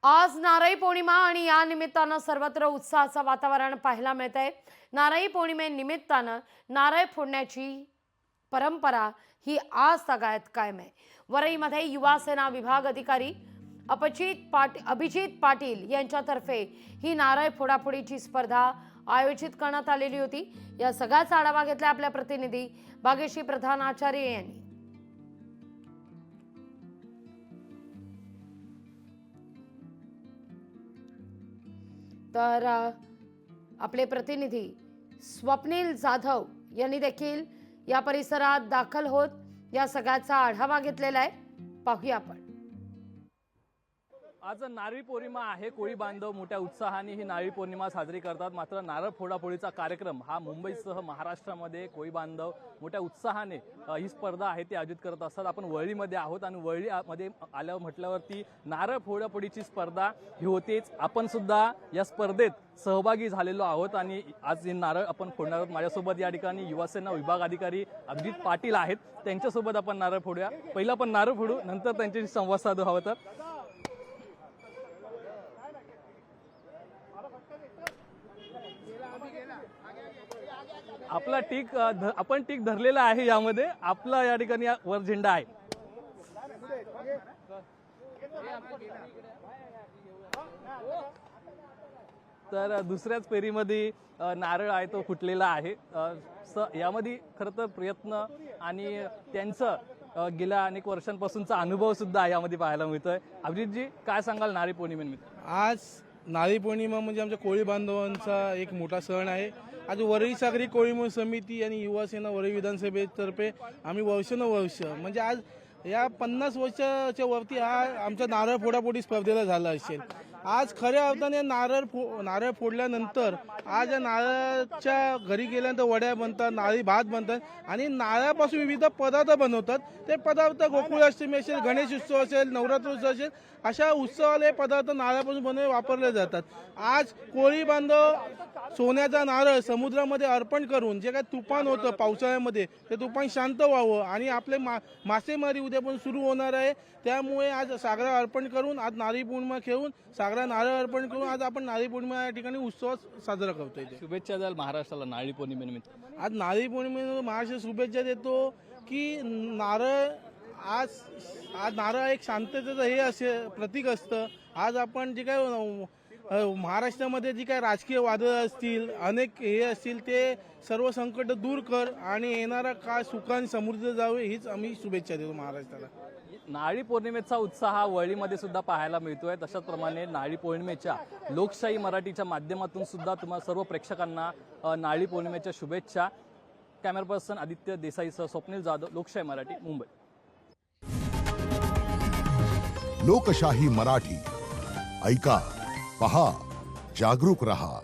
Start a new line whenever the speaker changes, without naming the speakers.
आज नारळी पौर्णिमा आणि या निमित्तानं सर्वत्र उत्साहाचं वातावरण पाहायला मिळतंय। नारळी पौर्णिमेनिमित्तानं नारळ फोडण्याची परंपरा ही आज तागायत कायम आहे। वरईमध्ये युवा सेना विभाग अधिकारी अभिजित पाटील यांच्यातर्फे ही नारळ फोडाफोडीची स्पर्धा आयोजित करण्यात आलेली होती। या सगळ्याचा आढावा घेतला आपल्या प्रतिनिधी भाग्यश्री प्रधान आचार्य यांनी। तर आपले प्रतिनिधी स्वप्नील जाधव यांनी देखील या परिसरात दाखल होत या सगळ्याचा आढावा घेतलेला आहे। पाहूया आपण।
आज नारळी पौर्णिमा आहे। कोळी बांधव मोठ्या उत्साहाने ही नारळी पौर्णिमा साजरी करतात। मात्र नारळ फोडाफोडीचा कार्यक्रम हा मुंबईसह महाराष्ट्रामध्ये कोळी बांधव मोठ्या उत्साहाने ही स्पर्धा आहे ती आयोजित करत असतात। आपण वरळीमध्ये आहोत आणि वरळीमध्ये आल्यावर म्हटल्यावरती नारळ फोडाफोडीची स्पर्धा ही होतेच। आपण सुद्धा या स्पर्धेत सहभागी झालेलो आहोत आणि आज ही नारळ आपण फोडणार आहोत। माझ्यासोबत या ठिकाणी युवासेना विभाग अधिकारी अभिजित पाटील आहेत, त्यांच्यासोबत आपण नारळ फोडूया। पहिला आपण नारळ फोडू, नंतर त्यांच्याशी संवाद साधू हवं तर। आपला टीक आपण टीक धरलेला आहे। यामध्ये आपला या ठिकाणी वर झेंडा आहे। तर दुसऱ्याच फेरीमध्ये नारळ आहे तो फुटलेला आहे। यामध्ये खरं तर प्रयत्न आणि त्यांचं गेल्या अनेक वर्षांपासूनचा अनुभव सुद्धा यामध्ये पाहायला मिळतोय। अभिजितजी, काय सांगाल नारळी पौर्णिमेनिमित्त?
आज नारळी पौर्णिमा म्हणजे आमच्या कोळी बांधवांचा एक मोठा सण आहे। आज वरळी सागरी कोळी समिती आणि युवासेना वरळी विधानसभेतर्फे आम्ही वर्षानुवर्ष म्हणजे आज या 50 वर्षाच्या वरती हा आमचा नारळ फोडाफोडी स्पर्धेला झाला असेल। आज खऱ्या अर्थाने नारळ फोडल्यानंतर आज या नारळाच्या घरी गेल्यानंतर वड्या बनतात, नारळी भात बनतात आणि नारळापासून विविध पदार्थ बनवतात। ते पदार्थ गोकुळाष्टमी असेल, गणेश उत्सव असेल, नवरात्र उत्सव असेल, अशा उत्सवाला पदार्थ नारळापासून बनवून वापरले जातात। आज कोळी बांधव सोन्याचा नारळ समुद्रामध्ये अर्पण करून जे काय तुफान होतं पावसाळ्यामध्ये ते तुफान शांत व्हावं आणि आपले मासेमारी उद्यापासून सुरू होणार आहे, त्यामुळे आज सागराला अर्पण करून आज नारळी पौर्णिमा खेळून सागराला नारळ अर्पण करून आज आपण नारळी पौर्णिमा या ठिकाणी उत्सव साजरा करतोय।
शुभेच्छा द्याल महाराष्ट्राला नारळी पौर्णिमेनिमित्त?
आज नारळी पौर्णिमेनिमित्त महाराष्ट्र शुभेच्छा देतो की आज नारळ एक शांततेचं हे असे प्रतीक असतं। आज आपण जे काय महाराष्ट्रामध्ये जी काय राजकीय वादळ असतील, अनेक हे असतील, ते सर्व संकट दूर कर आणि येणारा काळ सुखाने समृद्ध जावे हीच आम्ही शुभेच्छा देतो महाराष्ट्राला।
नारळी पौर्णिमेचा उत्साह वरळीमध्ये सुद्धा पाहायला मिळतोय। तशाच प्रमाणे नारळी पौर्णिमेच्या लोकशाही मराठीच्या माध्यमातून सुद्धा तुम्हा सर्व प्रेक्षकांना नारळी पौर्णिमेच्या शुभेच्छा। कॅमेरा पर्सन आदित्य देसाईसह स्वप्नील जाधव, लोकशाही मराठी, मुंबई।
लोकशाही मराठी ऐका, पहा, जागरूक रहा।